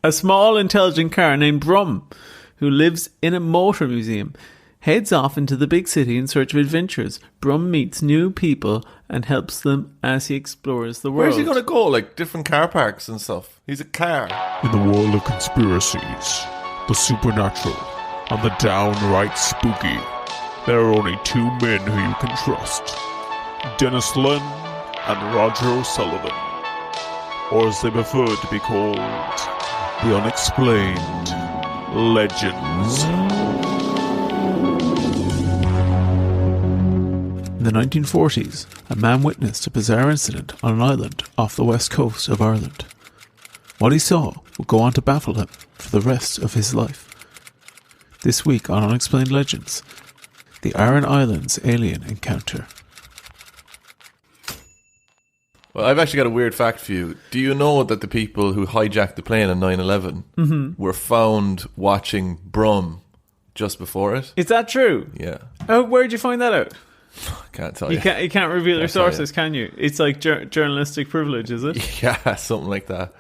A small, intelligent car named Brum, who lives in a motor museum, heads off into the big city in search of adventures. Brum meets new people and helps them as he explores the world. Where's he going to go? Like different car parks and stuff. He's a car. In the world of conspiracies, the supernatural, and the downright spooky, there are only two men who you can trust. Denis Lynn and Roger O'Sullivan. Or as they prefer to be called, the Unexplained Legends. In the 1940s, a man witnessed a bizarre incident on an island off the west coast of Ireland. What he saw would go on to baffle him for the rest of his life. This week on Unexplained Legends, the Aran Islands Alien Encounter. Well, I've actually got a weird fact for you. Do you know that the people who hijacked the plane on 9/11 were found watching Brum just before it? Is that true? Yeah. Oh, where did you find that out? I can't tell you. You can't reveal your sources, can you? It's like journalistic privilege, is it? Yeah, something like that.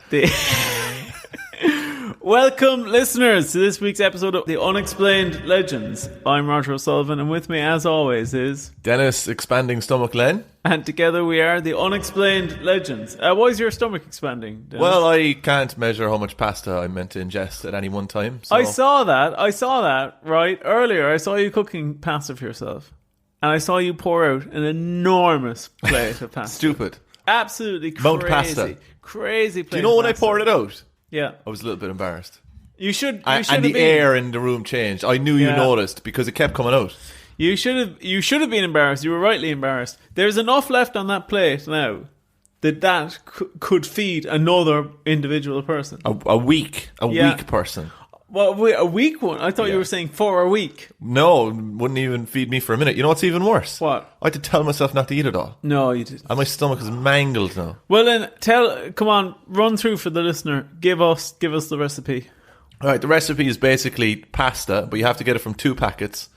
Welcome, listeners, to this week's episode of The Unexplained Legends. I'm Roger O'Sullivan, and with me, as always, is... Denis, expanding stomach Len. And together we are The Unexplained Legends. Why is your stomach expanding, Denis? Well, I can't measure how much pasta I'm meant to ingest at any one time. So. I saw that, right? Earlier, I saw you cooking pasta for yourself. And I saw you pour out an enormous plate of pasta. Stupid. Absolutely crazy. Mount pasta. Crazy plate. Do you know when I poured it out? Yeah. I was a little bit embarrassed. You should and have the been. air in the room changed. I knew you noticed because it kept coming out. You should have been embarrassed. You were rightly embarrassed. There's enough left on that plate now that could feed another individual person. A weak person. Well, a weak one? I thought you were saying for a week. No, wouldn't even feed me for a minute. You know what's even worse? What? I had to tell myself not to eat it all. No, you didn't. And my stomach is mangled now. Well then, come on, run through for the listener. Give us the recipe. Alright, the recipe is basically pasta, but you have to get it from 2 packets.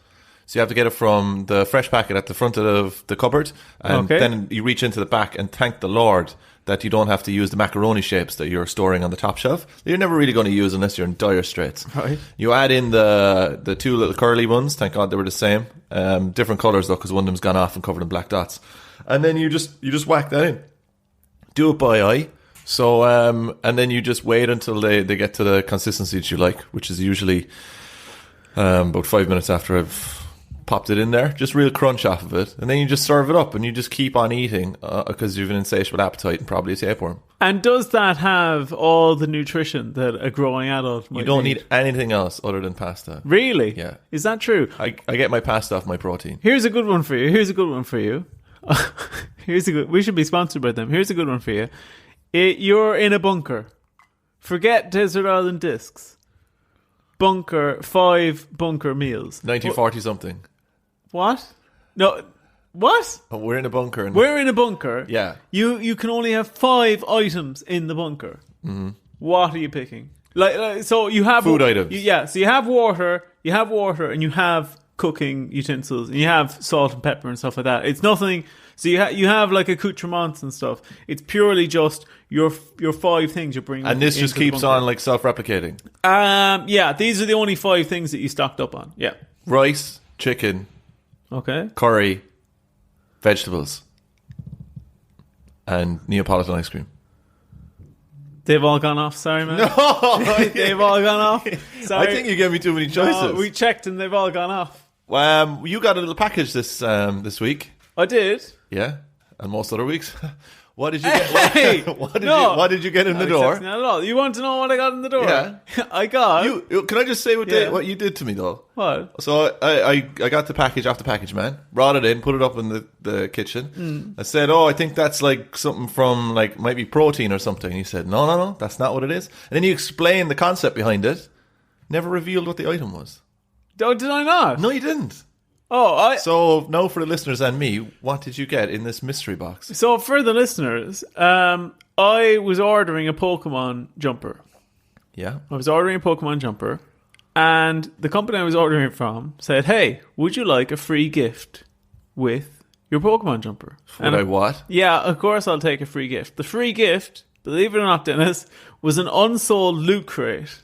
So you have to get it from the fresh packet at the front of the cupboard, and then you reach into the back and thank the Lord that you don't have to use the macaroni shapes that you're storing on the top shelf. You're never really going to use unless you're in dire straits. Right. You add in the 2 little curly ones. Thank God they were the same. Different colours though, because one of them's gone off and covered in black dots. And then you just whack that in. Do it by eye. So and then you just wait until they get to the consistency that you like, which is usually about 5 minutes after I've popped it in there, just real crunch off of it, and then you just serve it up and you just keep on eating because you've an insatiable appetite and probably a tapeworm. And does that have all the nutrition that a growing adult might You don't need anything else other than pasta. Really? Yeah. Is that true? I get my pasta off my protein. Here's a good one for you. We should be sponsored by them. Here's a good one for you. You're in a bunker. Forget Desert Island Discs. 5 bunker meals. 1940 something. What? No. What? Oh, we're in a bunker. We're in a bunker. Yeah. You can only have 5 items in the bunker. Mm-hmm. What are you picking? Like so you have food items. So you have water, and you have cooking utensils, and you have salt and pepper and stuff like that. It's nothing. So you have like accoutrements and stuff. It's purely just your 5 things you're bringing. And this just keeps on like self-replicating. Yeah. These are the only 5 things that you stocked up on. Yeah. Rice, chicken. Okay. Curry, vegetables, and Neapolitan ice cream. They've all gone off. Sorry, man. No, they've all gone off. Sorry. I think you gave me too many choices. No, we checked and they've all gone off. You got a little package this week. I did. Yeah, and most other weeks. What did you get? Hey, what did you get in the door? Not at all. You want to know what I got in the door? Yeah, I got. Can I just say what you did to me though? What? So I got the package off the package man, brought it in, put it up in the kitchen. I said, I think that's like something from like might be protein or something. And he said, no, that's not what it is. And then you explained the concept behind it. Never revealed what the item was. Oh, did I not? No, you didn't. So now for the listeners and me, what did you get in this mystery box? So for the listeners, I was ordering a Pokemon jumper. Yeah. I was ordering a Pokemon jumper, and the company I was ordering it from said, hey, would you like a free gift with your Pokemon jumper? Would I what? Yeah, of course I'll take a free gift. The free gift believe it or not, Dennis, was an unsold loot crate.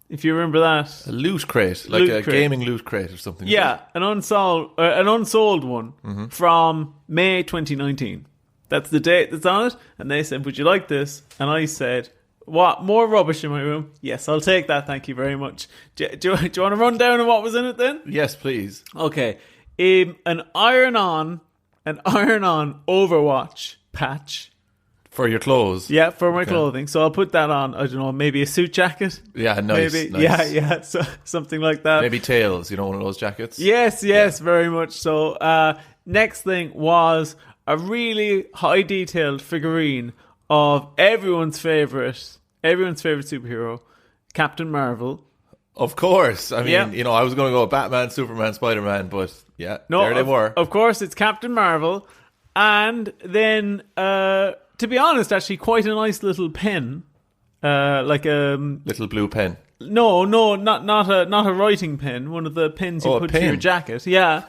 If you remember that. A loot crate, like Loot a crate. gaming loot crate or something. Yeah, an unsold one from May 2019. That's the date that's on it. And they said, would you like this? And I said, what? More rubbish in my room? Yes, I'll take that. Thank you very much. Do you want to run down on what was in it then? Yes, please. Okay. An iron-on Overwatch patch. For your clothes. Yeah, for my clothing. So I'll put that on, I don't know, maybe a suit jacket? Yeah, nice. Maybe. Nice. Yeah, so, something like that. Maybe Tails, one of those jackets. Yes, very much so. Next thing was a really high detailed figurine of everyone's favorite superhero, Captain Marvel. Of course. I mean, Yeah. I was going to go Batman, Superman, Spider-Man, but yeah, No, there they were. Of course, it's Captain Marvel. And then, to be honest, actually quite a nice little pen. Like a... Little blue pen. No, not a writing pen. One of the pens you put to your jacket. Yeah,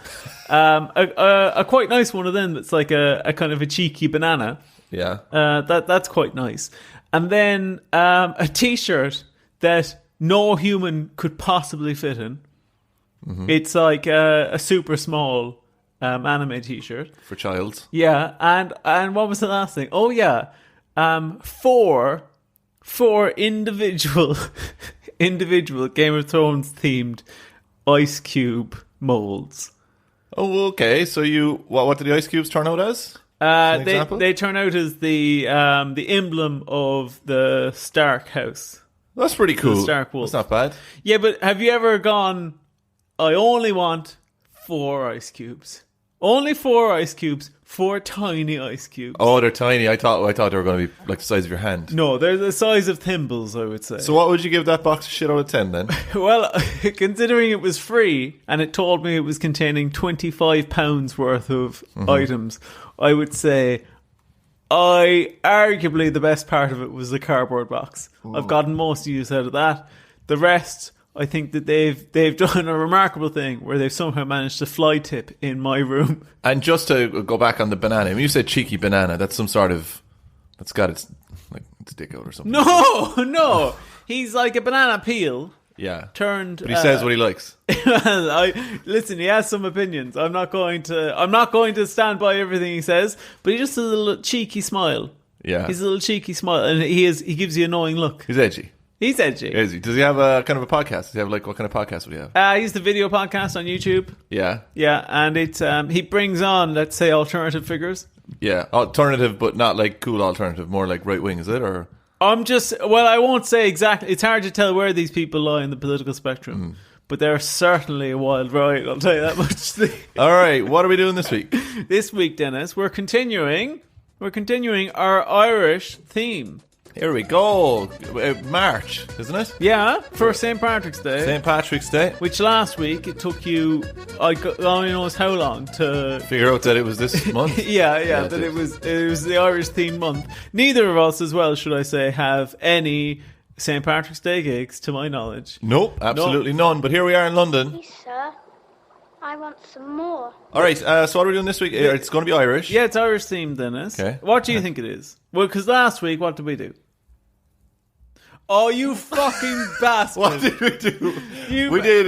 a quite nice one of them. That's like a kind of a cheeky banana. Yeah. That's quite nice. And then a T-shirt that no human could possibly fit in. Mm-hmm. It's like a super small anime T-shirt For childs. Yeah, and what was the last thing? Oh yeah, four individual Game of Thrones themed ice cube molds. Oh, okay. So what did the ice cubes turn out as? They turn out as the emblem of the Stark house. That's pretty cool. The Stark wolf. That's not bad. Yeah, but have you ever gone, I only want 4 ice cubes. Only 4 ice cubes, 4 tiny ice cubes. Oh, they're tiny. I thought they were going to be like the size of your hand. No, they're the size of thimbles, I would say. So what would you give that box of shit out of 10 then? Well, considering it was free and it told me it was containing £25 worth of items, I would say arguably the best part of it was the cardboard box. Ooh. I've gotten most use out of that. The rest, I think that they've done a remarkable thing where they've somehow managed to fly tip in my room. And just to go back on the banana, when you said cheeky banana, that's some sort of, that's got its dick out or something. No, he's like a banana peel. Yeah, turned. But he says what he likes. Listen, he has some opinions. I'm not going to stand by everything he says. But he just has a little cheeky smile. Yeah, he's a little cheeky smile, and he gives you an annoying look. He's edgy. He's edgy. Is he? Does he have a kind of a podcast? Does he have what kind of podcast would he have? He's the video podcast on YouTube. Yeah, and it's he brings on, let's say, alternative figures. Yeah, alternative, but not like cool alternative. More like right wing, is it? Or I won't say exactly. It's hard to tell where these people lie in the political spectrum. But they're certainly a wild ride, I'll tell you that much. All right, what are we doing this week? This week, Dennis, we're continuing our Irish theme. Here we go. March, isn't it? Yeah, for St. Patrick's Day. St. Patrick's Day. Which last week it took you, God only knows how long to figure out that it was this month. yeah, that it was the Irish theme month. Neither of us, as well, should I say, have any St. Patrick's Day gigs, to my knowledge. Nope, absolutely none. But here we are in London. Please, sir, I want some more. All right, so what are we doing this week? It's going to be Irish. Yeah, it's Irish themed, Dennis. Okay. What do you think it is? Well, because last week, what did we do? Oh, you fucking bastard! What did we do? We did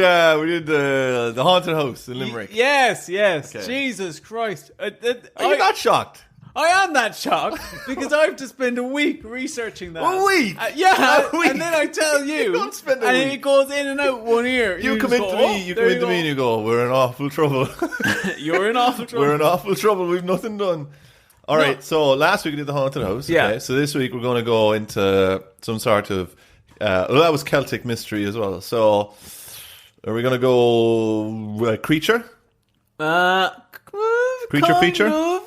the haunted house in Limerick. Yes. Okay. Jesus Christ! Are you not shocked? I am that shocked because I have to spend a week researching that. A week? Yeah, A week? and then I tell you, don't spend a and week. It goes in and out one ear. You come into me, you come into me, and you go, "We're in awful trouble." You're in awful trouble. We're in awful trouble. We've nothing done. All right, so last week we did the haunted house. Okay? Yeah. So this week we're going to go into some sort of that was Celtic mystery as well. So are we going to go creature? Creature?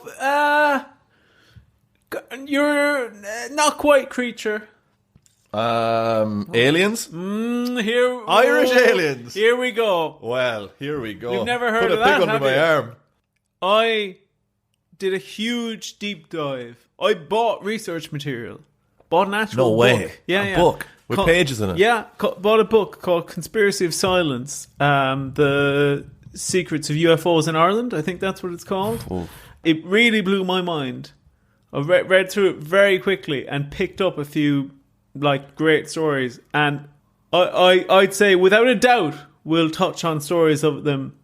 You're not quite creature. Aliens? Irish aliens. Here we go. Well, here we go. You've never heard Put of a that, pig under have my you? arm. I did a huge deep dive. I bought research material. Bought an actual book. A book with pages in it. Yeah, bought a book called Conspiracy of Silence. The Secrets of UFOs in Ireland. I think that's what it's called. Ooh. It really blew my mind. I read through it very quickly and picked up a few like great stories. And I'd say without a doubt we'll touch on stories of them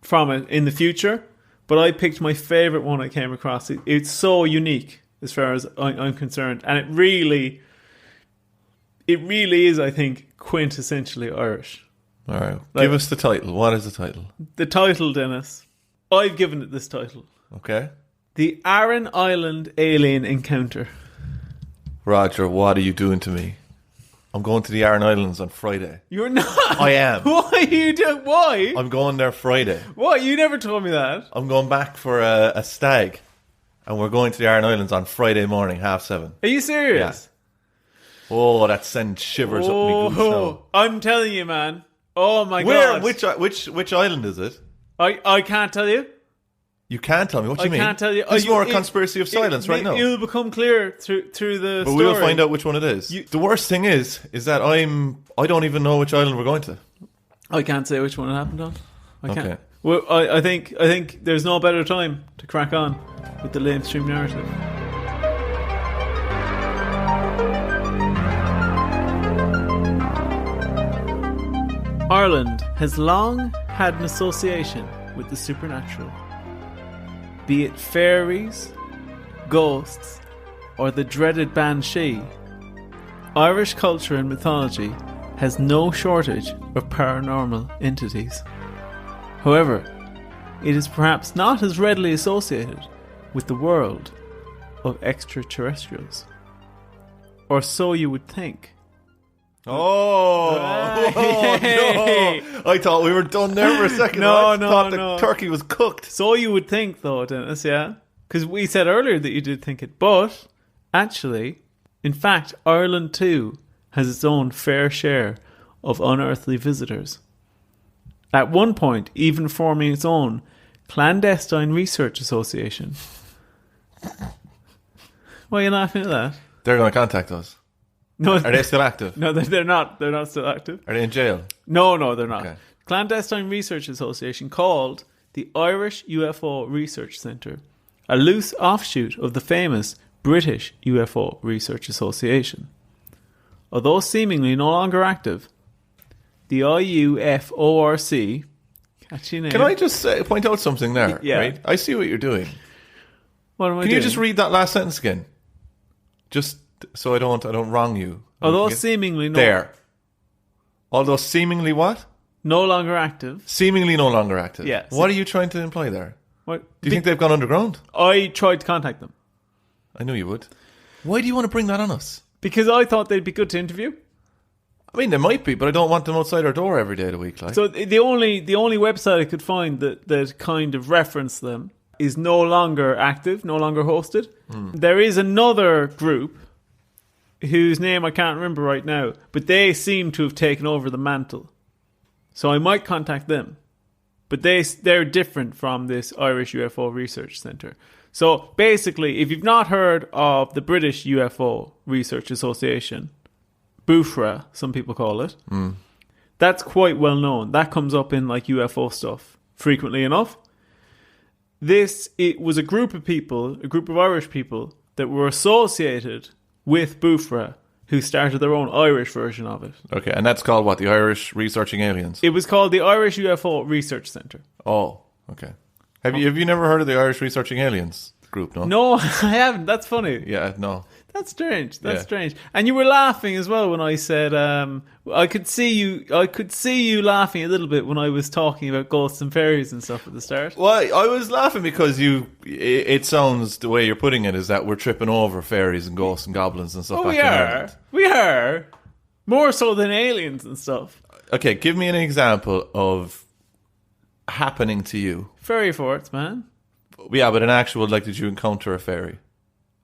from it in the future. But I picked my favourite one I came across. It's so unique as far as I'm concerned. And it really is, I think, quintessentially Irish. All right. Give us the title. What is the title? The title, Dennis. I've given it this title. Okay. The Aran Island Alien Encounter. Roger, what are you doing to me? I'm going to the Aran Islands on Friday. You're not. I am. Why are you doing? Why? I'm going there Friday. What? You never told me that. I'm going back for a stag. And we're going to the Aran Islands on Friday morning, 7:30. Are you serious? Yeah. Oh, that sends shivers up me goose now. I'm telling you, man. Oh my god. Which island is it? I can't tell you. You can't tell me. What do you mean? I can't tell you. This is more a conspiracy of silence right now. It'll become clear through the But story. we'll find out which one it is. The worst thing is that I don't even know which island we're going to. I can't say which one it happened on. I can't. Okay. Well, I think there's no better time to crack on with the lamestream narrative. Ireland has long had an association with the supernatural. Be it fairies, ghosts, or the dreaded banshee, Irish culture and mythology has no shortage of paranormal entities. However, it is perhaps not as readily associated with the world of extraterrestrials. Or so you would think. Oh, no. I thought we were done there for a second. I thought the turkey was cooked. So you would think, though, Dennis, yeah? Because we said earlier that you did think it. But, actually, in fact, Ireland too has its own fair share of unearthly visitors. At one point, even forming its own clandestine research association. Why are you laughing at that? They're going to contact us. No, are they still active? No, they're not. They're not still active. Are they in jail? No, they're not. Okay. Clandestine Research Association called the Irish UFO Research Centre, a loose offshoot of the famous British UFO Research Association. Although seemingly no longer active, the IUFORC, catchy name. Can I just point out something there? Yeah. Right? I see what you're doing. What am I Can doing? you just read that last sentence again? Just so I don't wrong you. Although seemingly no. There. Although seemingly what? No longer active. Seemingly no longer active. Yeah. What are you trying to imply there? What? Do you think they've gone underground? I tried to contact them. I knew you would. Why do you want to bring that on us? Because I thought they'd be good to interview. I mean, they might be, but I don't want them outside our door every day of the week. Like. So the only website I could find that kind of referenced them is no longer active, no longer hosted. There is another group whose name I can't remember right now, but they seem to have taken over the mantle. So I might contact them. But they're different from this Irish UFO Research Centre. So basically, if you've not heard of the British UFO Research Association, BUFRA, some people call it, that's quite well known. That comes up in like UFO stuff frequently enough. It was a group of people, a group of Irish people that were associated with BUFRA, who started their own Irish version of it. Okay, and that's called what? The Irish Researching Aliens? It was called the Irish UFO Research Centre. Oh, okay. Have you never heard of the Irish Researching Aliens group, no? No, I haven't. That's funny. Yeah, no. That's strange. That's Yeah. strange. And you were laughing as well when I said I could see you laughing a little bit when I was talking about ghosts and fairies and stuff at the start. Well, I was laughing because it sounds, the way you're putting it, is that we're tripping over fairies and ghosts and goblins and stuff Oh, back we in are. Ireland. We are. More so than aliens and stuff. Okay, give me an example of happening to you. Fairy forts, man. Yeah, but an actual, like, did you encounter a fairy?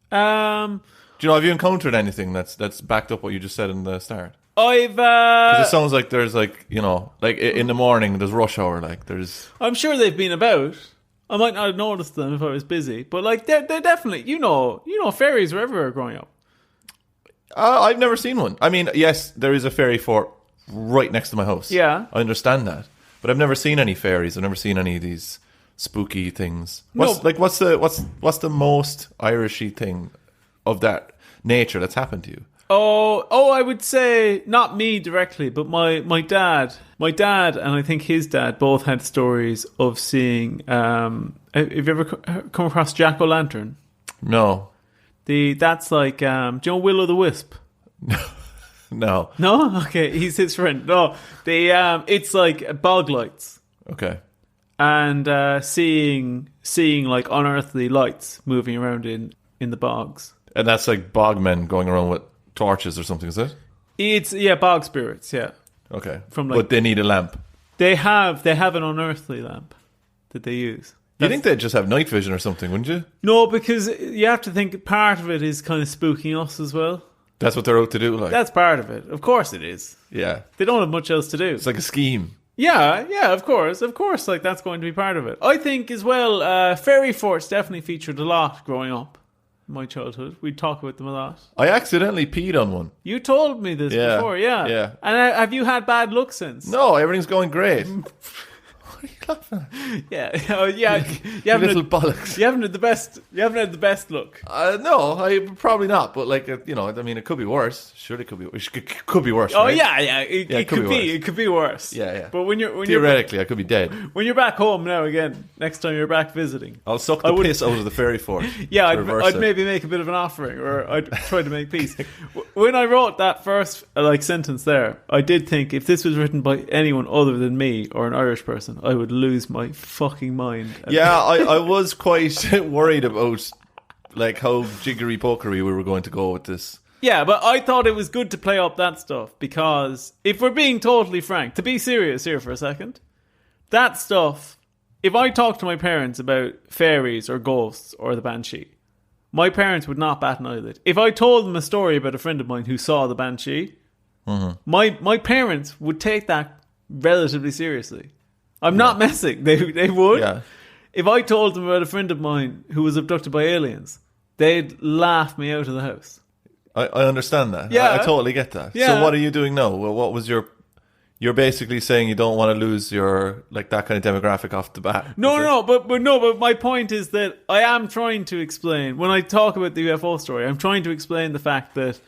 Do you know, have you encountered anything that's backed up what you just said in the start? I've 'Cause it sounds like there's, like, you know, like in the morning there's rush hour, like there's. I'm sure they've been about. I might not have noticed them if I was busy, but like they're definitely, you know, fairies were everywhere growing up. I've never seen one. I mean, yes, there is a fairy fort right next to my house. Yeah. I understand that, but I've never seen any fairies. I've never seen any of these spooky things? No. What's the most Irishy thing of that nature that's happened to you? Oh, I would say not me directly, but my dad, and I think his dad both had stories of seeing. Have you ever come across Jack-o'-lantern? No. That's like do you know Will o' the Wisp? No. No, okay, he's his friend. No, it's like bog lights. Okay. And seeing like unearthly lights moving around in the bogs. And that's like bogmen going around with torches or something, is it? It's bog spirits, yeah. Okay. But they need a lamp. They have an unearthly lamp that they use. You think they'd just have night vision or something, wouldn't you? No, because you have to think part of it is kind of spooking us as well. That's what they're out to do, like. That's part of it. Of course it is. Yeah. They don't have much else to do. It's like a scheme. Yeah, of course, like that's going to be part of it. I think as well, fairy forts definitely featured a lot growing up in my childhood. We'd talk about them a lot. I accidentally peed on one. You told me this before, yeah. Yeah. And have you had bad luck since? No, everything's going great. What are you laughing at? Yeah, oh, yeah. You haven't little had, bollocks. You haven't had the best. You haven't had the best look. No, I probably not. But like, I mean, it could be worse. Sure, it could be. It could be worse. Oh right? yeah. It could be. Worse. It could be worse. Yeah. But when you're theoretically, I could be dead. when you're back home now again, next time you're back visiting, I'll suck the piss out of the fairy fort. Yeah, I'd maybe make a bit of an offering, or I'd try to make peace. When I wrote that first sentence there, I did think if this was written by anyone other than me or an Irish person, I would lose my fucking mind. Yeah, I was quite worried about like how jiggery pokery we were going to go with this. Yeah, but I thought it was good to play up that stuff because if we're being totally frank, to be serious here for a second, that stuff, if I talked to my parents about fairies or ghosts or the banshee, my parents would not bat an eyelid. If I told them a story about a friend of mine who saw the banshee, my parents would take that relatively seriously. I'm not messing. They would. Yeah. If I told them about a friend of mine who was abducted by aliens, they'd laugh me out of the house. I understand that. Yeah. I totally get that. Yeah. So what are you doing now? Well, what was you're basically saying you don't want to lose your like that kind of demographic off the bat. But my point is that I am trying to explain when I talk about the UFO story. I'm trying to explain the fact that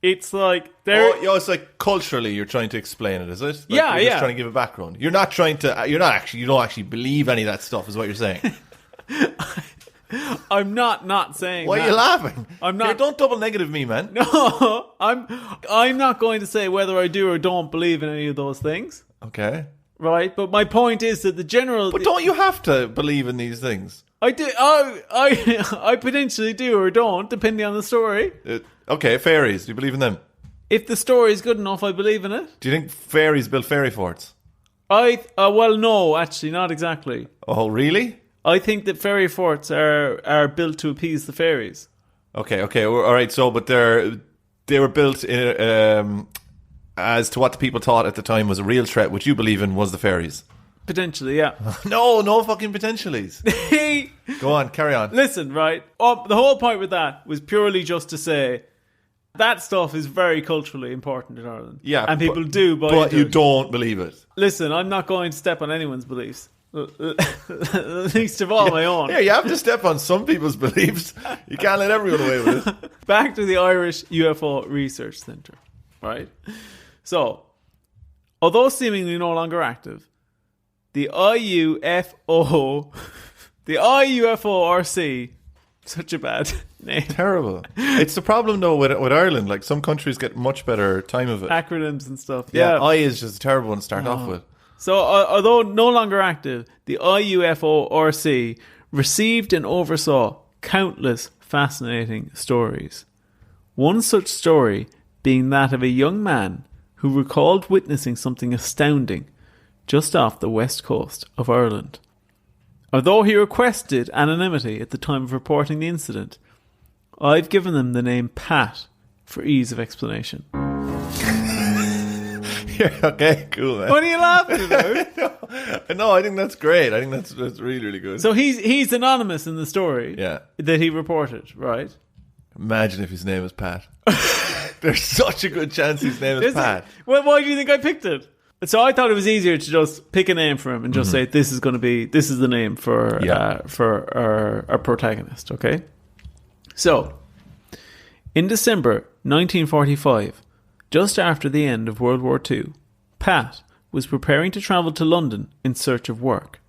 it's like it's like culturally you're trying to explain it, is it? Like Yeah, you're just trying to give a background. You don't actually believe any of that stuff, is what you're saying. I'm not saying. Why that. are you laughing? I'm not. Here, don't double negative me, man. No, I'm not going to say whether I do or don't believe in any of those things. Okay. Right, but my point is that the general. But don't you have to believe in these things? I do. I potentially do or don't, depending on the story. Okay, fairies. Do you believe in them? If the story is good enough, I believe in it. Do you think fairies build fairy forts? Well, no, actually, not exactly. Oh, really? I think that fairy forts are built to appease the fairies. Okay, all right. So, but they were built in, as to what the people thought at the time was a real threat, which you believe in was the fairies. Potentially, yeah. No fucking potentialies. Go on, carry on. Listen, right? The whole point with that was purely just to say that stuff is very culturally important in Ireland. Yeah, and people do buy but into you it. don't believe it. Listen, I'm not going to step on anyone's beliefs. Least of all my own. Yeah, you have to step on some people's beliefs. You can't let everyone away with it. Back to the Irish UFO Research Centre, right? So, although seemingly no longer active, the IUFORC, such a bad name. Terrible. It's the problem though with Ireland. Like some countries get much better time of it. Acronyms and stuff. Yeah, I is just a terrible one to start off with. So, although no longer active, the IUFORC received and oversaw countless fascinating stories. One such story being that of a young man who recalled witnessing something astounding just off the west coast of Ireland. Although he requested anonymity at the time of reporting the incident, I've given them the name Pat for ease of explanation. Okay, cool, man. What are you laughing about? No, I think that's great. I think that's really, really good. So he's anonymous in the story that he reported, right? Imagine if his name is Pat. There's such a good chance his name is Pat. Well, why do you think I picked it? So I thought it was easier to just pick a name for him and just say this is the name for our protagonist. Okay. So in December 1945, just after the end of World War II, Pat was preparing to travel to London in search of work,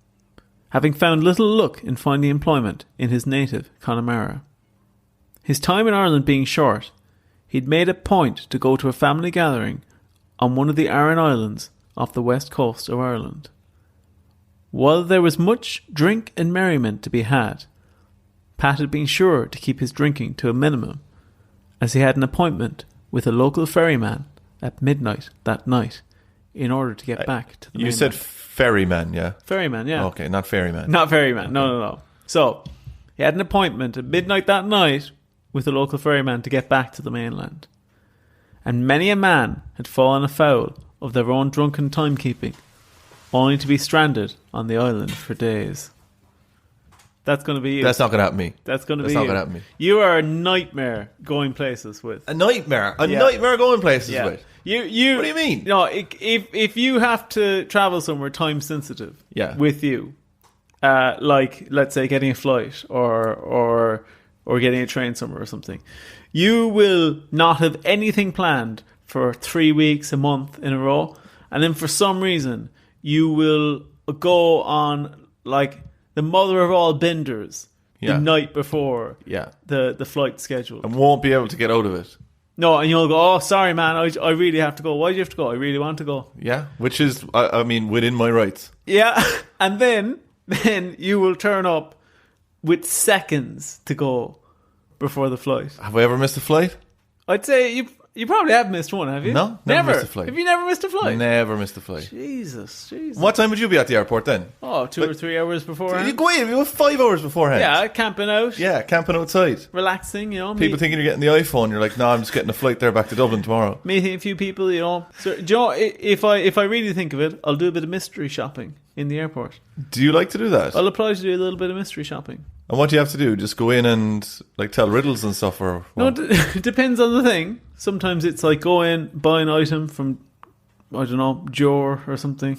having found little luck in finding employment in his native Connemara. His time in Ireland being short, he'd made a point to go to a family gathering on one of the Aran Islands off the west coast of Ireland. While there was much drink and merriment to be had, Pat had been sure to keep his drinking to a minimum, as he had an appointment with a local ferryman at midnight that night in order to get back to the mainland. You said ferryman, yeah? Ferryman, yeah. Okay, not ferryman. Not ferryman, no. So, he had an appointment at midnight that night with a local ferryman to get back to the mainland. And many a man had fallen afoul of their own drunken timekeeping, only to be stranded on the island for days. That's going to be you. That's not going to happen to me. That's going to be That's not you. going to happen to me. You are a nightmare going places with. A nightmare? A Yeah. nightmare going places Yeah. with? You. What do you mean? No, if you have to travel somewhere time sensitive with you, like let's say getting a flight or getting a train somewhere or something, you will not have anything planned for 3 weeks, a month in a row, and then for some reason you will go on like the mother of all benders the night before the flight schedule. And won't be able to get out of it. No, and you'll go, oh, sorry, man, I really have to go. Why do you have to go? I really want to go. Yeah, which is, I mean, within my rights. Yeah, and then you will turn up with seconds to go before the flight. Have I ever missed a flight? I'd say you probably have missed one, have you? No, never missed a flight. Have you never missed a flight? Never missed a flight. Jesus. What time would you be at the airport then? Oh, 2 or 3 hours beforehand. You go in, you have 5 hours beforehand. Yeah, camping out. Yeah, camping outside. Relaxing, you know. People thinking you're getting the iPhone. You're like, no, I'm just getting a flight there back to Dublin tomorrow. Meeting a few people, you know. So, do you know, if I really think of it, I'll do a bit of mystery shopping in the airport. Do you like to do that? I'll apply to do a little bit of mystery shopping. And what do you have to do? Just go in and like tell riddles and stuff, or what? No, it depends on the thing. Sometimes it's like go in, buy an item from, I don't know, Jor or something.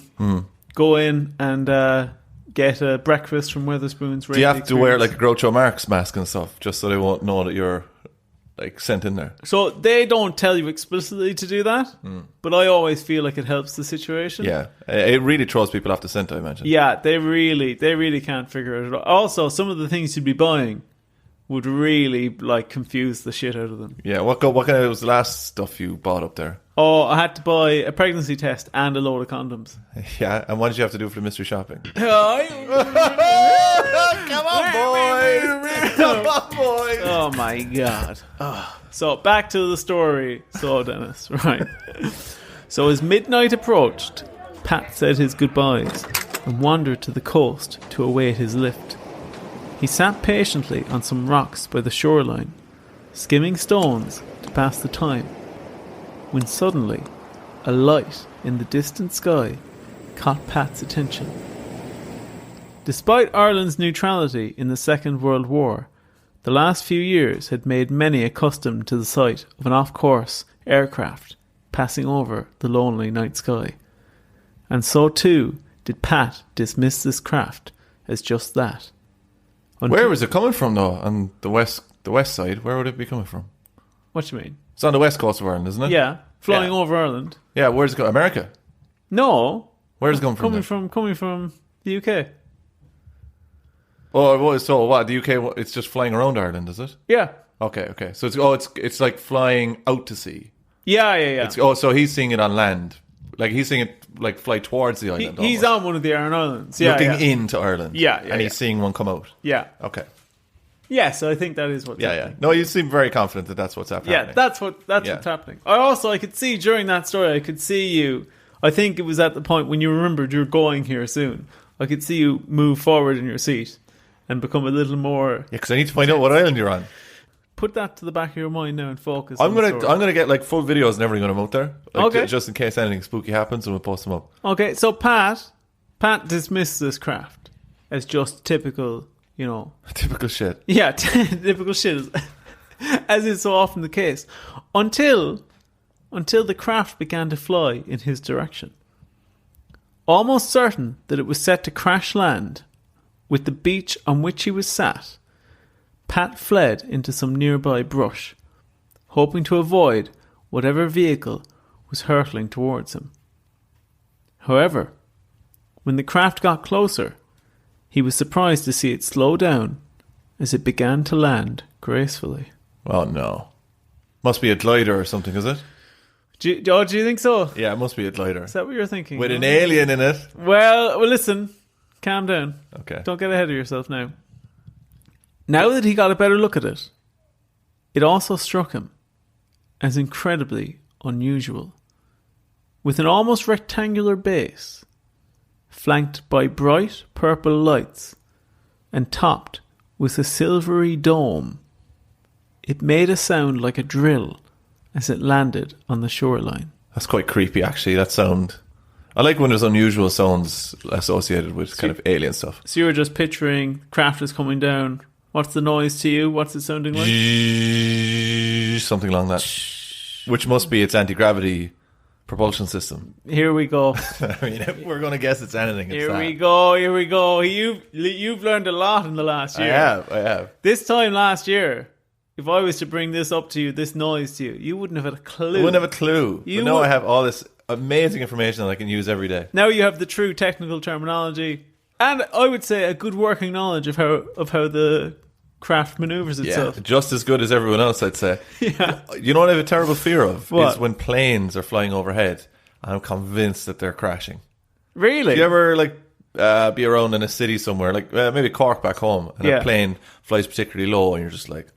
Go in and get a breakfast from Weatherspoons. Do you have to wear like a Groucho Marx mask and stuff just so they won't know that you're like sent in there? So they don't tell you explicitly to do that, but I always feel like it helps the situation. Yeah, it really throws people off the scent, I imagine. Yeah, they really can't figure it out. Also, some of the things you'd be buying would really like confuse the shit out of them. Yeah, what kind of was the last stuff you bought up there? Oh, I had to buy a pregnancy test and a load of condoms. Yeah, and what did you have to do for the mystery shopping? Come on, boys! Come on, boys! Oh my god. So back to the story. So Dennis, right. So as midnight approached, Pat said his goodbyes and wandered to the coast to await his lift. He sat patiently on some rocks by the shoreline, skimming stones to pass the time, when suddenly a light in the distant sky caught Pat's attention. Despite Ireland's neutrality in the Second World War, the last few years had made many accustomed to the sight of an off-course aircraft passing over the lonely night sky. And so too did Pat dismiss this craft as just that. Where was it coming from though? On the west side, where would it be coming from? What do you mean? It's on the west coast of Ireland, isn't it? Yeah, flying over Ireland. Yeah, where's it going? America? No. Where's it coming from? Coming from the UK. Oh, so what? The UK? It's just flying around Ireland, is it? Yeah. Okay. So it's like flying out to sea. Yeah. So he's seeing it on land. Like he's seeing it like fly towards the island. He's on one of the Aran Islands. Yeah, looking into Ireland. Yeah, and he's seeing one come out. Yeah. Okay. Yeah, so I think that is what's happening. Yeah. No, you seem very confident that that's what's happening. Yeah, that's what's happening. I could see during that story, I could see you. I think it was at the point when you remembered you're going here soon. I could see you move forward in your seat and become a little more. Yeah, because I need to find out what island you're on. Put that to the back of your mind now and focus. I'm gonna get like full videos and everything when I'm out there. Like, okay. Just in case anything spooky happens, and we'll post them up. Okay, so Pat dismissed this craft as just typical, you know, typical shit. Yeah, typical shit, as is so often the case, until the craft began to fly in his direction. Almost certain that it was set to crash land with the beach on which he was sat, Pat fled into some nearby brush, hoping to avoid whatever vehicle was hurtling towards him. However, when the craft got closer, he was surprised to see it slow down as it began to land gracefully. Oh no. Must be a glider or something, is it? Do you think so? Yeah, it must be a glider. Is that what you're thinking? With an alien in it. Well, listen. Calm down. Okay. Don't get ahead of yourself now. Now that he got a better look at it, it also struck him as incredibly unusual. With an almost rectangular base, flanked by bright purple lights, and topped with a silvery dome, it made a sound like a drill as it landed on the shoreline. That's quite creepy, actually, that sound. I like when there's unusual sounds associated with kind of alien stuff. So you were just picturing craft is coming down. What's the noise to you? What's it sounding like? Something along that. Which must be its anti-gravity propulsion system. Here we go. I mean, if we're going to guess it's anything, it's Here we go. You've learned a lot in the last year. I have. This time last year, if I was to bring this up to you, this noise to you, you wouldn't have had a clue. I wouldn't have a clue. But now I have all this amazing information that I can use every day. Now you have the true technical terminology, and I would say a good working knowledge of how the craft maneuvers itself. Yeah, just as good as everyone else, I'd say. Yeah. You know what I have a terrible fear of? What? Is when planes are flying overhead, and I'm convinced that they're crashing. Really? Do you ever be around in a city somewhere, like maybe Cork back home, and a plane flies particularly low, and you're just like,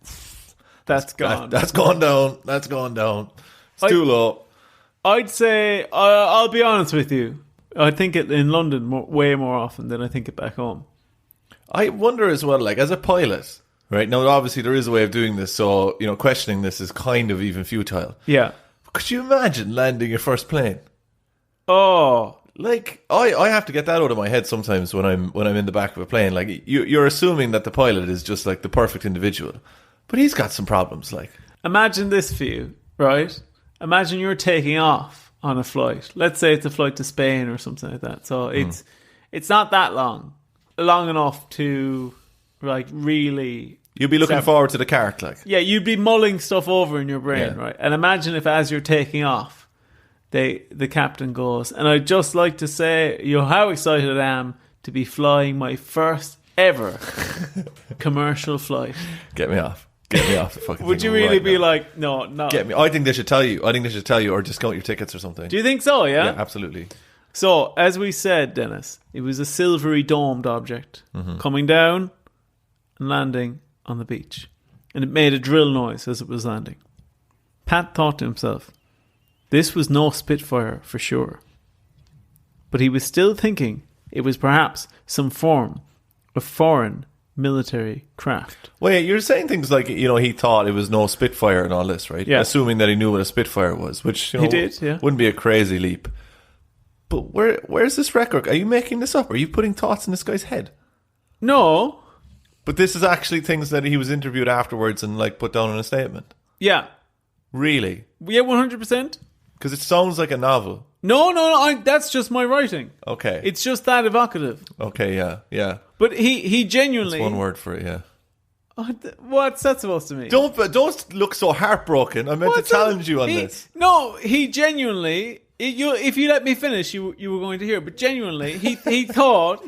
that's gone. That's gone down. That's gone down. It's too low. I'd say, I'll be honest with you, I think it in London way more often than I think it back home. I wonder as well, like as a pilot, right? Now, obviously, there is a way of doing this, so questioning this is kind of even futile. Yeah. Could you imagine landing your first plane? Oh, like I have to get that out of my head sometimes when I'm in the back of a plane. Like you're assuming that the pilot is just like the perfect individual, but he's got some problems. Like, imagine this for you, right? Imagine you're taking off on a flight. Let's say it's a flight to Spain or something like that. So it's not that long enough to like really. You'd be looking forward to the cart, like. Yeah, you'd be mulling stuff over in your brain, right? And imagine if as you're taking off, the captain goes, and I'd just like to say, how excited I am to be flying my first ever commercial flight. Get me off the fucking Would thing you really right be now. like, no? Get me. I think they should tell you, or discount your tickets or something. Do you think so, yeah? Yeah, absolutely. So, as we said, Dennis, it was a silvery domed object coming down and landing on the beach. And it made a drill noise as it was landing. Pat thought to himself, this was no Spitfire for sure. But he was still thinking it was perhaps some form of foreign military craft. Wait, you're saying things like, he thought it was no Spitfire and all this, right? Yeah. Assuming that he knew what a Spitfire was, which, he did, yeah. Wouldn't be a crazy leap. But where's this record? Are you making this up? Are you putting thoughts in this guy's head? No. But this is actually things that he was interviewed afterwards and put down in a statement. Yeah. Really? Yeah, 100%. Because it sounds like a novel. No, that's just my writing. Okay. It's just that evocative. Okay, yeah. But he genuinely... That's one word for it, yeah. What's that supposed to mean? Don't look so heartbroken. I meant to challenge you on this. No, he genuinely... if you let me finish, you were going to hear. But genuinely, he thought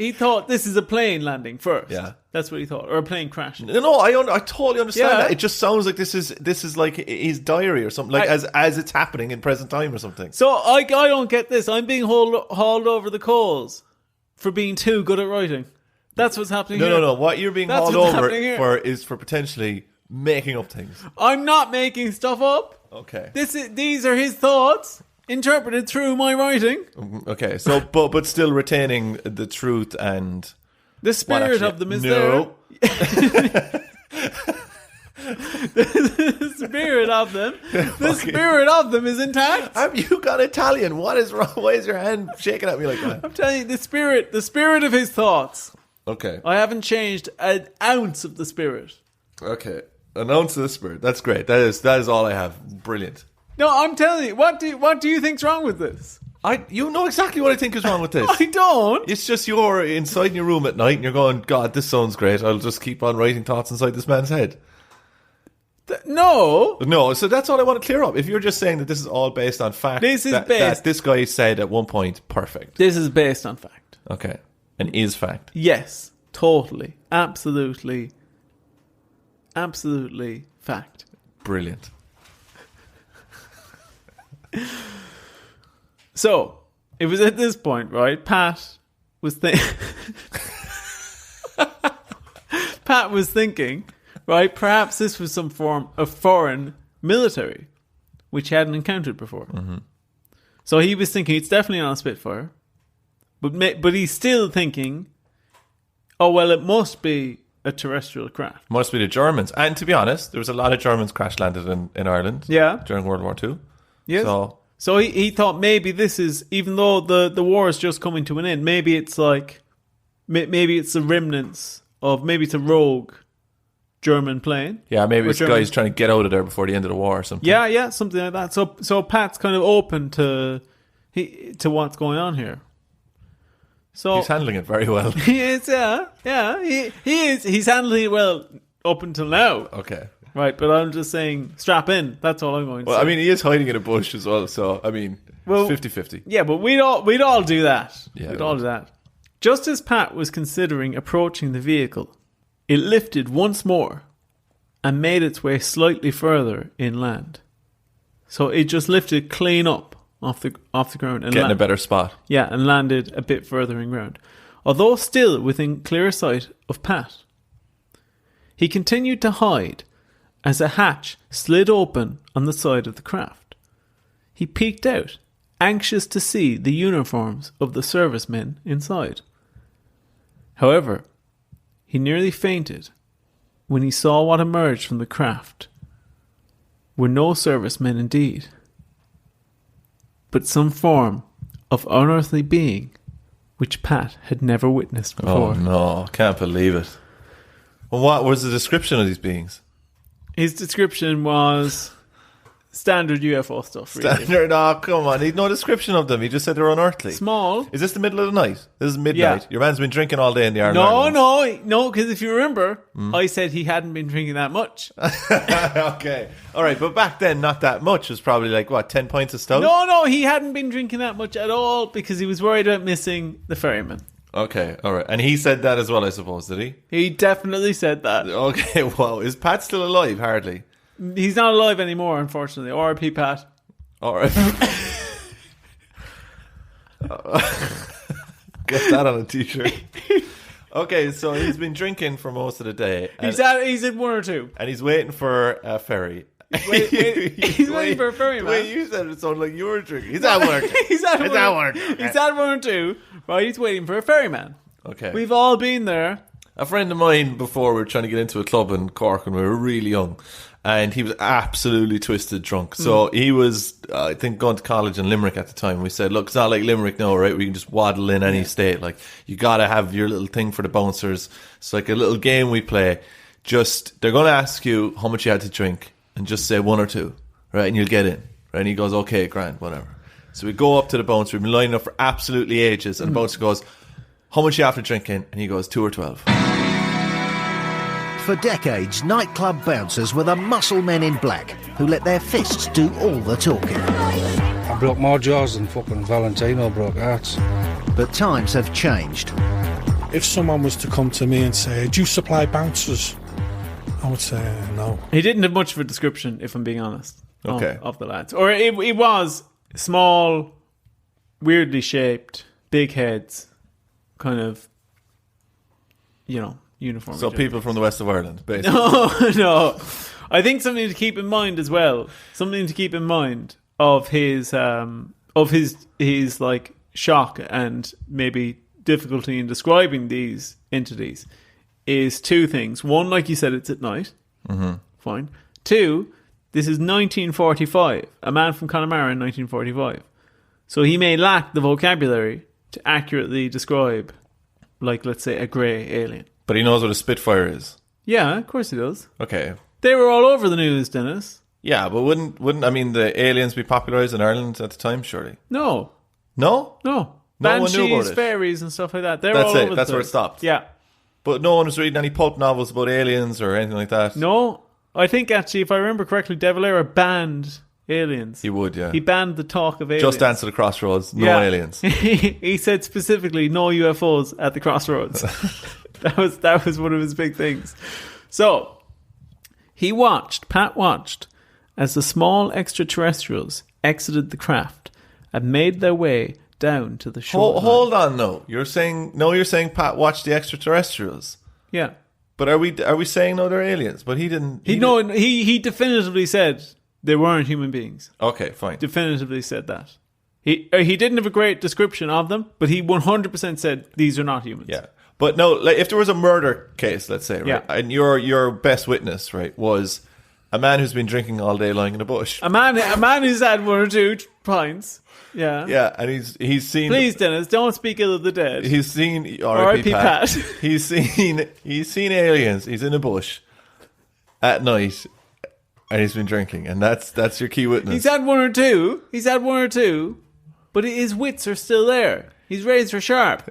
this is a plane landing first. Yeah. That's what he thought. Or a plane crashing. No, I totally understand Yeah. that. It just sounds like this is like his diary or something, as it's happening in present time or something. So I don't get this. I'm being hauled over the coals for being too good at writing. That's what's happening here. No. What you're being hauled over for is for potentially making up things. I'm not making stuff up. Okay. These are his thoughts interpreted through my writing. Okay. So, but still retaining the truth and the spirit of them is there. No. The spirit of them. The spirit of them is intact. Have you got Italian? What is wrong? Why is your hand shaking at me like that? I'm telling you, the spirit of his thoughts. Okay. I haven't changed an ounce of the spirit. Okay. An ounce of the spirit. That's great. That is all I have. Brilliant. No, I'm telling you. What do you think's wrong with this? You know exactly what I think is wrong with this. I don't. It's just you're inside in your room at night and you're going, God, this sounds great. I'll just keep on writing thoughts inside this man's head. No. No, so that's all I want to clear up. If you're just saying that this is all based on fact, that this guy said at one point, perfect. This is based on fact. Okay. And is fact. Yes. Totally. Absolutely fact. Brilliant. So, it was at this point, right? Pat was thinking, right? Perhaps this was some form of foreign military, which he hadn't encountered before. Mm-hmm. So he was thinking it's definitely not a Spitfire, but he's still thinking, oh well, it must be a terrestrial craft. Must be the Germans. And to be honest, there was a lot of Germans crash landed in Ireland. Yeah. During World War II. Yes. So he thought maybe this is, even though the war is just coming to an end, maybe it's like, maybe it's the remnants of, maybe it's a rogue German plane. Yeah, maybe this guy's trying to get out of there before the end of the war or something. Yeah, something like that. So Pat's kind of open to what's going on here. So he's handling it very well. He is, yeah. He is. He's handling it well up until now. Okay. Right, but I'm just saying, strap in. That's all I'm going to say. Well, I mean, he is hiding in a bush as well, so, I mean, it's 50-50. Yeah, but we'd all do that. Yeah, we'd all do that. Just as Pat was considering approaching the vehicle, it lifted once more and made its way slightly further inland. So it just lifted clean up off the ground. And getting a better spot. Yeah, and landed a bit further in ground. Although still within clear sight of Pat. He continued to hide as a hatch slid open on the side of the craft. He peeked out, anxious to see the uniforms of the servicemen inside. However, he nearly fainted when he saw what emerged from the craft were no servicemen indeed, but some form of unearthly being which Pat had never witnessed before. Oh no, can't believe it. Well, what was the description of these beings? His description was standard UFO stuff, really. Standard? Oh, come on. He'd no description of them. He just said they're unearthly. Small. Is this the middle of the night? This is midnight. Yeah. Your man's been drinking all day in the Aran Islands. No, because if you remember, I said he hadn't been drinking that much. Okay. All right, but back then, not that much. It was probably like, 10 pints of stout? No, he hadn't been drinking that much at all because he was worried about missing the ferryman. Okay, all right. And he said that as well, I suppose, did he? He definitely said that. Okay, wow. Is Pat still alive? Hardly. He's not alive anymore, unfortunately. R.I.P. Pat. All right. Get that on a t-shirt. Okay, so he's been drinking for most of the day. He's at one or two. And he's waiting for a ferry. He's waiting for a ferry, man. The way you said it sounded like you were drinking. He's at work. He's at one or two. Right, he's waiting for a ferryman. Okay. We've all been there. A friend of mine, before we were trying to get into a club in Cork when we were really young, and he was absolutely twisted drunk. So he was, I think, going to college in Limerick at the time. We said, look, it's not like Limerick now, right? We can just waddle in any state. Like, you got to have your little thing for the bouncers. It's like a little game we play. Just, they're going to ask you how much you had to drink and just say one or two, right? And you'll get in, right? And he goes, okay, grand, whatever. So we go up to the bouncer. We've been lining up for absolutely ages. And the bouncer goes, how much you after drinking? And he goes, 2 or 12. For decades, nightclub bouncers were the muscle men in black who let their fists do all the talking. I broke more jaws than fucking Valentino broke hearts. But times have changed. If someone was to come to me and say, do you supply bouncers? I would say no. He didn't have much of a description, if I'm being honest, Okay. of the lads. Or it was small, weirdly shaped, big heads, kind of, uniform. So people from the west of Ireland, basically. No. I think something to keep in mind as well. Something to keep in mind of his like shock and maybe difficulty in describing these entities is two things. One, like you said, it's at night. Mm-hmm. Fine. Two, this is 1945. A man from Connemara in 1945. So he may lack the vocabulary to accurately describe, like, let's say, a grey alien. But he knows what a Spitfire is. Yeah, of course he does. Okay. They were all over the news, Dennis. Yeah, but wouldn't I mean the aliens be popularised in Ireland at the time? Surely. No. No? No. No one knew about Banshees, it. fairies, and stuff like that. They're That's all it. over the That's where it place. stopped. Yeah. But no one was reading any pulp novels about aliens or anything like that. No, I think actually, if I remember correctly, De Valera banned aliens. He would, yeah. He banned the talk of aliens. Just Dance at the Crossroads, no Yeah. aliens. He said specifically no UFOs at the crossroads. that was one of his big things. So Pat watched as the small extraterrestrials exited the craft and made their way down to the shore. Hold on, no. You're saying Pat watched the extraterrestrials. Yeah. But are we saying no, they're aliens? But he didn't. He definitively said they weren't human beings. Okay, fine. Definitively said that. He didn't have a great description of them, but he 100% said these are not humans. Yeah. But no, like if there was a murder case, let's say, right, Yeah. and your best witness, right, was a man who's been drinking all day lying in a bush. A man who's had 1 or 2 pints. Yeah. Yeah, and he's seen. Please, Dennis, don't speak ill of the dead. He's seen R.I.P. Pat. He's seen aliens. He's in a bush at night, and he's been drinking, and that's your key witness. He's had 1 or 2. He's had 1 or 2, but his wits are still there. He's razor sharp.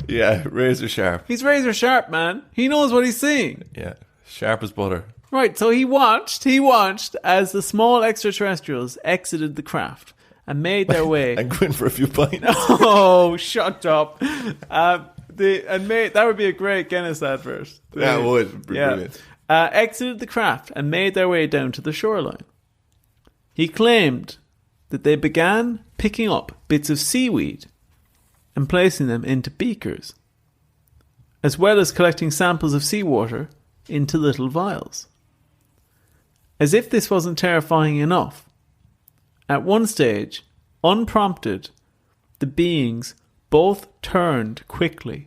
Yeah, razor sharp. He's razor sharp, man. He knows what he's seeing. Yeah, sharp as butter. Right, so he watched as the small extraterrestrials exited the craft and made their way. And going for a few pints. Oh, shut up! That would be a great Guinness advert. That would be brilliant. Exited the craft and made their way down to the shoreline. He claimed that they began picking up bits of seaweed and placing them into beakers, as well as collecting samples of seawater into little vials. As if this wasn't terrifying enough, at one stage, unprompted, the beings both turned quickly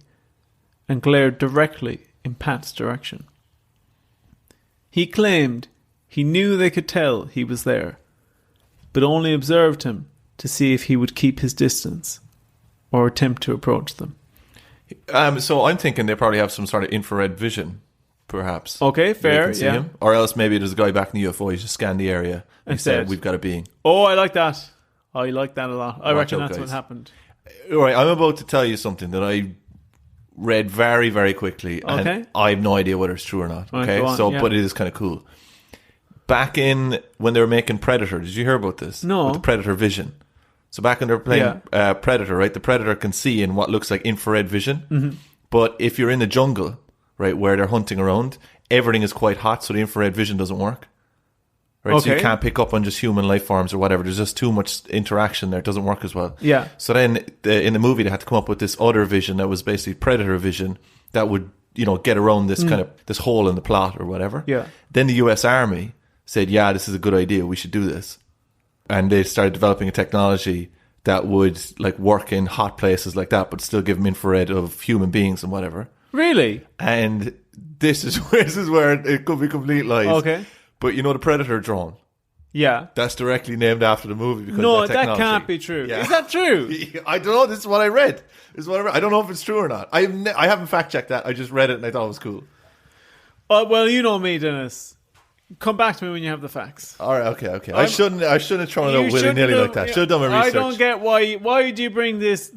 and glared directly in Pat's direction. He claimed he knew they could tell he was there, but only observed him to see if he would keep his distance or attempt to approach them. So I'm thinking they probably have some sort of infrared vision, perhaps. Okay, fair, They can see yeah. him. Or else maybe there's a guy back in the UFO, he's just scanned the area and said, said, we've got a being. Oh, I like that. I like that a lot. I Watch reckon out, that's what guys. happened. All right, I'm about to tell you something that I read very, very quickly, and Okay. I have no idea whether it's true or not. Right, Okay, go on, so yeah. but it is kind of cool. Back in when they were making Predator, did you hear about this? No. With the Predator vision. So back when they were playing Predator, right? The Predator can see in what looks like infrared vision, Mm-hmm. but if you're in the jungle, right, where they're hunting around, everything is quite hot, so the infrared vision doesn't work. Right, so you Okay. can't pick up on just human life forms or whatever. There's just too much interaction there. It doesn't work as well. Yeah. So then in the movie, they had to come up with this other vision that was basically predator vision that would, get around this kind of this hole in the plot or whatever. Yeah. Then the US Army said, yeah, this is a good idea. We should do this. And they started developing a technology that would like work in hot places like that, but still give them infrared of human beings and whatever. Really? And this is where it could be complete lies. Okay. But the Predator drone, Yeah. that's directly named after the movie because No, of that that technology. can't be true. Yeah. Is that true? I don't know. This is what I read. I don't know if it's true or not. I haven't fact checked that. I just read it and I thought it was cool. Well, you know me, Dennis. Come back to me when you have the facts. All right, okay. I shouldn't have thrown it out willy nilly like that. Should have done my research. I don't get why do you bring this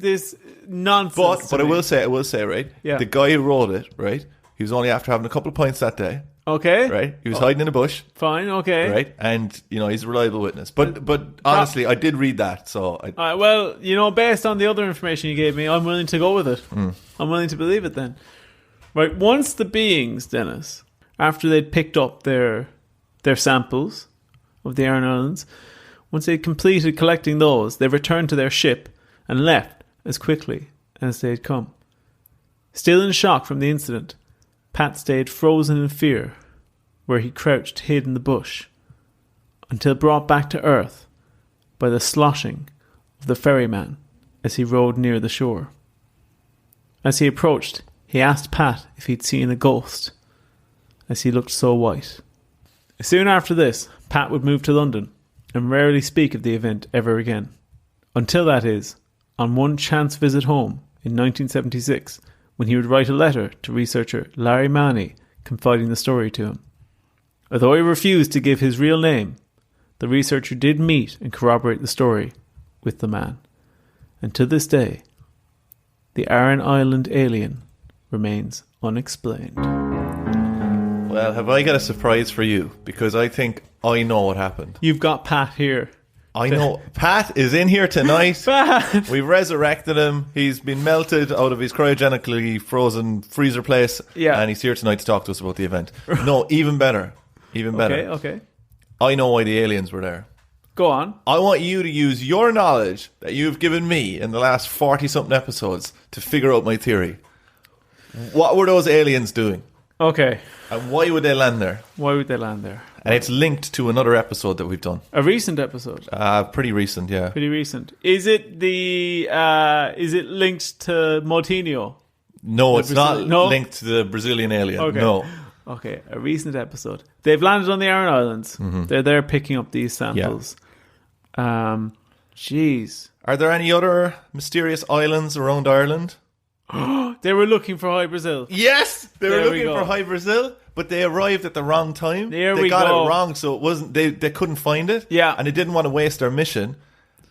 nonsense? But to I me? will say, right? Yeah. The guy who wrote it, right? He was only after having a couple of pints that day, Okay. right? He was hiding in a bush, Fine. Okay. right? And he's a reliable witness. But honestly, I did read that, so All right, well, based on the other information you gave me, I'm willing to go with it. I'm willing to believe it then. Right, once the beings, Dennis, after they'd picked up their samples of the Aran Islands, once they'd completed collecting those, they returned to their ship and left as quickly as they had come. Still in shock from the incident, Pat stayed frozen in fear, where he crouched hid in the bush, until brought back to earth by the sloshing of the ferryman as he rowed near the shore. As he approached, he asked Pat if he'd seen a ghost, as he looked so white. Soon after this, Pat would move to London and rarely speak of the event ever again. Until that is, on one chance visit home in 1976, when he would write a letter to researcher Larry Manny confiding the story to him. Although he refused to give his real name, the researcher did meet and corroborate the story with the man. And to this day, the Aran Island alien remains unexplained. Well, have I got a surprise for you? Because I think I know what happened. You've got Pat here. I know. Pat is in here tonight. Pat! We've resurrected him. He's been melted out of his cryogenically frozen freezer place. Yeah. And he's here tonight to talk to us about the event. No, even better. Even better. Okay. I know why the aliens were there. Go on. I want you to use your knowledge that you've given me in the last 40-something episodes to figure out my theory. What were those aliens doing? Okay. And why would they land there? Why would they land there? And it's linked to another episode that we've done. A recent episode. Pretty recent, yeah. Pretty recent. Is it linked to Moutinho? No, it's not linked to the Brazilian alien. Okay. No. Okay, a recent episode. They've landed on the Aran Islands. Mm-hmm. They're there picking up these samples. Jeez. Are there any other mysterious islands around Ireland? They were looking for High Brazil. Yes! They were There we looking go. for High Brazil, but they arrived at the wrong time. There they we got go. it wrong, so it wasn't. They couldn't find it. Yeah. And they didn't want to waste their mission.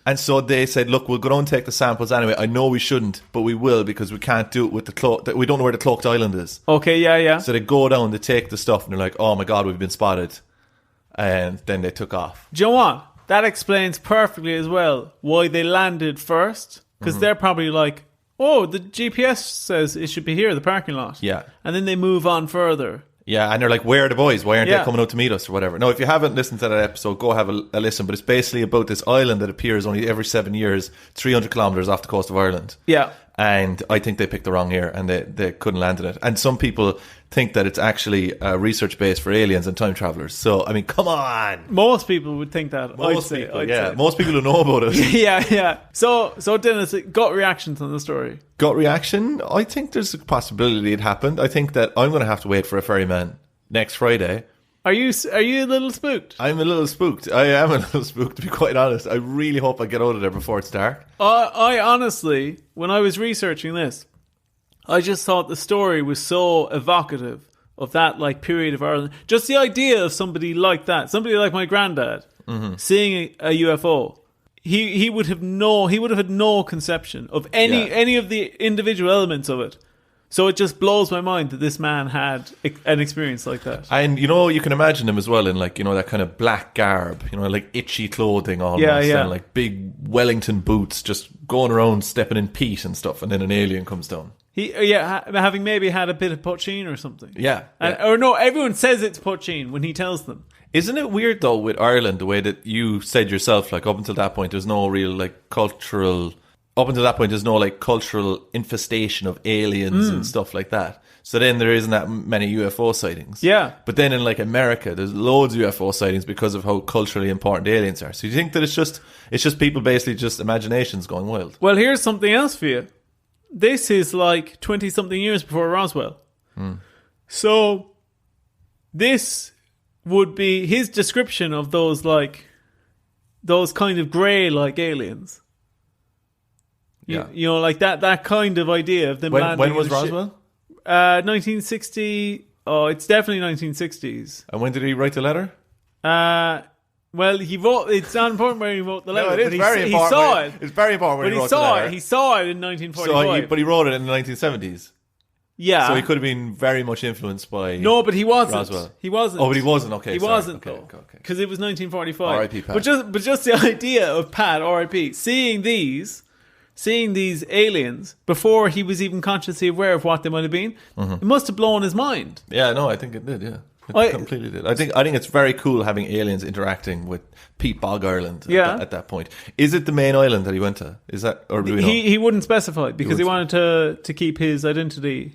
And so they said, look, we'll go and take the samples anyway. I know we shouldn't, but we will because we can't do it with the cloak. We don't know where the cloaked island is. Okay, yeah. So they go down, they take the stuff, and they're like, oh my God, we've been spotted. And then they took off. Do you know what? That explains perfectly as well why they landed first. Because they're probably like, oh, the GPS says it should be here, the parking lot. Yeah. And then they move on further. Yeah, and they're like, where are the boys? Why aren't Yeah. they coming out to meet us or whatever? No, if you haven't listened to that episode, go have a listen. But it's basically about this island that appears only every 7 years, 300 kilometres off the coast of Ireland. Yeah. And I think they picked the wrong year and they couldn't land in it. And some people think that it's actually a research base for aliens and time travellers. So, I mean, come on. Most people would think that. Most I'd people, say. yeah. Most people who know about it. Yeah. So Dennis, gut reactions on the story. Gut reaction? I think there's a possibility it happened. I think that I'm going to have to wait for a ferryman next Friday. Are you a little spooked? I'm a little spooked. I am a little spooked, to be quite honest. I really hope I get out of there before it's dark. I honestly, when I was researching this, I just thought the story was so evocative of that like period of Ireland. Just the idea of somebody like that, somebody like my granddad, seeing a UFO. He would have had no conception of any of the individual elements of it. So it just blows my mind that this man had an experience like that. And, you can imagine him as well in, like, that kind of black garb, like itchy clothing almost. Yeah. And, like, big Wellington boots just going around stepping in peat and stuff. And then an alien comes down. Having maybe had a bit of poaching or something. Yeah. Or no, everyone says it's poaching when he tells them. Isn't it weird, though, with Ireland, the way that you said yourself, like, up until that point, there's no real, like, cultural... Up until that point, there's no like cultural infestation of aliens and stuff like that. So then there isn't that many UFO sightings. Yeah. But then in like America, there's loads of UFO sightings because of how culturally important aliens are. So you think that it's just people basically just imaginations going wild? Well, here's something else for you. This is like 20-something years before Roswell. So this would be his description of those kind of grey like aliens. Yeah. Like that kind of idea of them landing. When was in a ship. Roswell? 1960. Oh, it's definitely 1960s. And when did he write the letter? Well, he wrote. It's not important where he wrote the letter. No, it is but very important. He saw it. It's very important when But he wrote the letter. He saw it in 1945. But he wrote it in the 1970s. Yeah. So he could have been very much influenced by. No, but he wasn't. Roswell. He wasn't. Oh, but he wasn't. Okay, he sorry. wasn't Okay, though, okay. because it was 1945. R.I.P. Pat. But just the idea of Pat, R.I.P. Seeing these aliens before he was even consciously aware of what they might have been, it must have blown his mind. Yeah, no, I think it did. Yeah, it completely did. I think it's very cool having aliens interacting with Pete Bog Ireland. At that point, is it the main island that he went to? Is that or do we know? He wouldn't specify because he wanted to keep his identity.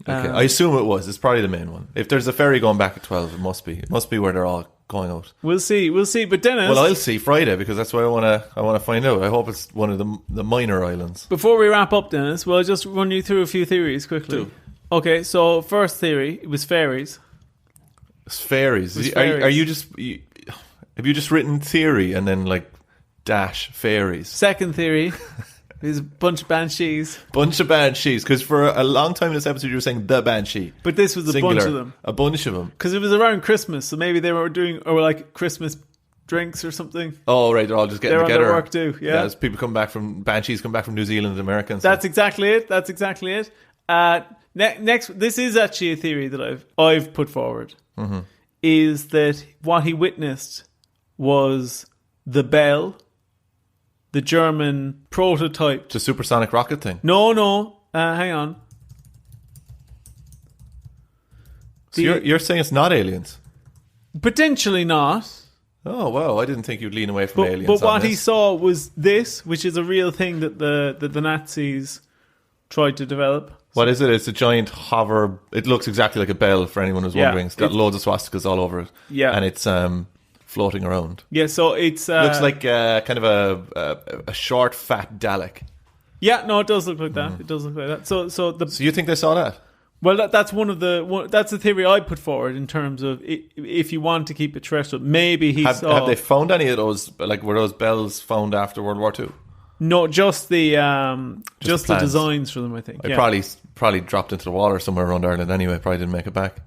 Okay, I assume it was. It's probably the main one. If there's a ferry going back at 12, it must be. It must be where they're all going out. We'll see. But Dennis, well, I'll see Friday because that's what I want to find out. I hope it's one of the minor islands. Before we wrap up, Dennis, well, I'll just run you through a few theories quickly. Do. Okay, so first theory, it was fairies. It's fairies. It was Are fairies. you just? Have you just written theory and then like dash fairies? Second theory is a bunch of banshees. Bunch of banshees. Because for a long time in this episode you were saying the banshee. But this was Singular. a bunch of them. A bunch of them. Because it was around Christmas, so maybe they were doing, or like Christmas drinks or something. Oh, right, they're all just getting They're on together. their work too, yeah. As people come back from, Banshees come back from New Zealand and America and That's stuff. exactly it. Next, this is actually a theory that I've put forward, is that what he witnessed was the Bell, the German prototype. The supersonic rocket thing. No, hang on. So you're saying it's not aliens? Potentially not. Oh, wow, I didn't think you'd lean away from aliens. But what on he this. saw was this, which is a real thing that the Nazis tried to develop. What is it? It's a giant hover. It looks exactly like a bell for anyone who's Yeah, wondering. It's got loads of swastikas all over it. Yeah. And it's floating around. Yeah, so it's... Looks like kind of a short, fat Dalek. Yeah, no, it does look like that. It does look like that. So you think they saw that? Well, that's that's the theory I put forward in terms of if you want to keep it terrestrial, maybe he saw... Have they found any of those, like, were those bells found after World War II? No, just the Just the designs for them, I think. It probably dropped into the water somewhere around Ireland anyway, probably didn't make it back.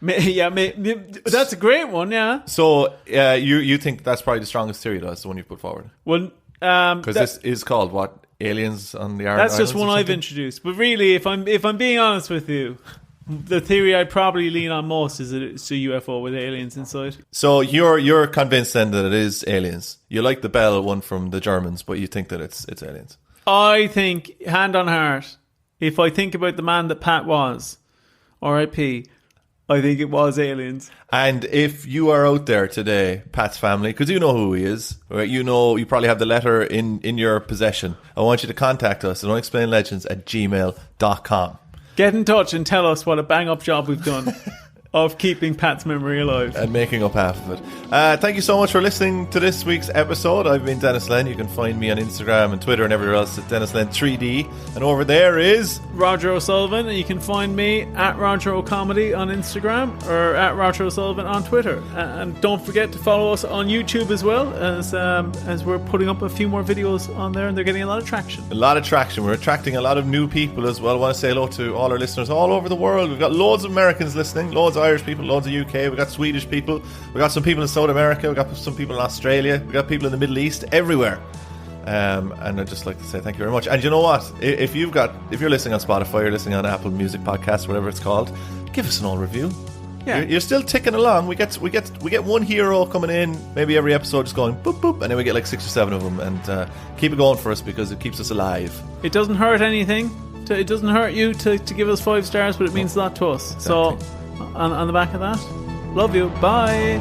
That's a great one, yeah. So you think that's probably the strongest theory, though, that's the one you put forward? Well, because this is called, what, Aliens on the Aran Islands? That's just one I've introduced. But really, if I'm being honest with you, the theory I'd probably lean on most is that it's a UFO with aliens inside. So you're convinced then that it is aliens. You like the Bell one from the Germans, but you think that it's aliens. I think, hand on heart, if I think about the man that Pat was, R.I.P., I think it was aliens. And if you are out there today, Pat's family, because you know who he is, right? You probably have the letter in your possession. I want you to contact us at unexplainedlegends@gmail.com. Get in touch and tell us what a bang-up job we've done of keeping Pat's memory alive. And making up half of it. Thank you so much for listening to this week's episode. I've been Denis Len. You can find me on Instagram and Twitter and everywhere else at DenisLen3D. And over there is... Roger O'Sullivan, and you can find me at Roger O'Comedy on Instagram or at Roger O'Sullivan on Twitter. And don't forget to follow us on YouTube as well, as we're putting up a few more videos on there, and they're getting a lot of traction. A lot of traction. We're attracting a lot of new people as well. I want to say hello to all our listeners all over the world. We've got loads of Americans listening, loads of Irish people, loads of UK. We've got Swedish people. We've got some people in South America. We've got some people in Australia. We've got people in the Middle East, everywhere. And I'd just like to say thank you very much. And you know what? If you're listening on Spotify, you're listening on Apple Music Podcasts, whatever it's called, give us an old review. Yeah. You're still ticking along. We get one hero coming in, maybe every episode, just going boop boop, and then we get like 6 or 7 of them, and keep it going for us because it keeps us alive. It doesn't hurt anything. It doesn't hurt you to give us 5 stars, but it means a lot to us. Exactly. So, on the back of that, love you. Bye.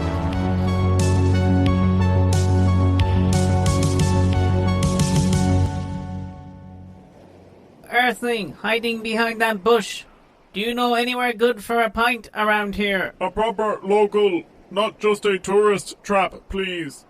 Earthling, hiding behind that bush. Do you know anywhere good for a pint around here? A proper local, not just a tourist trap, please.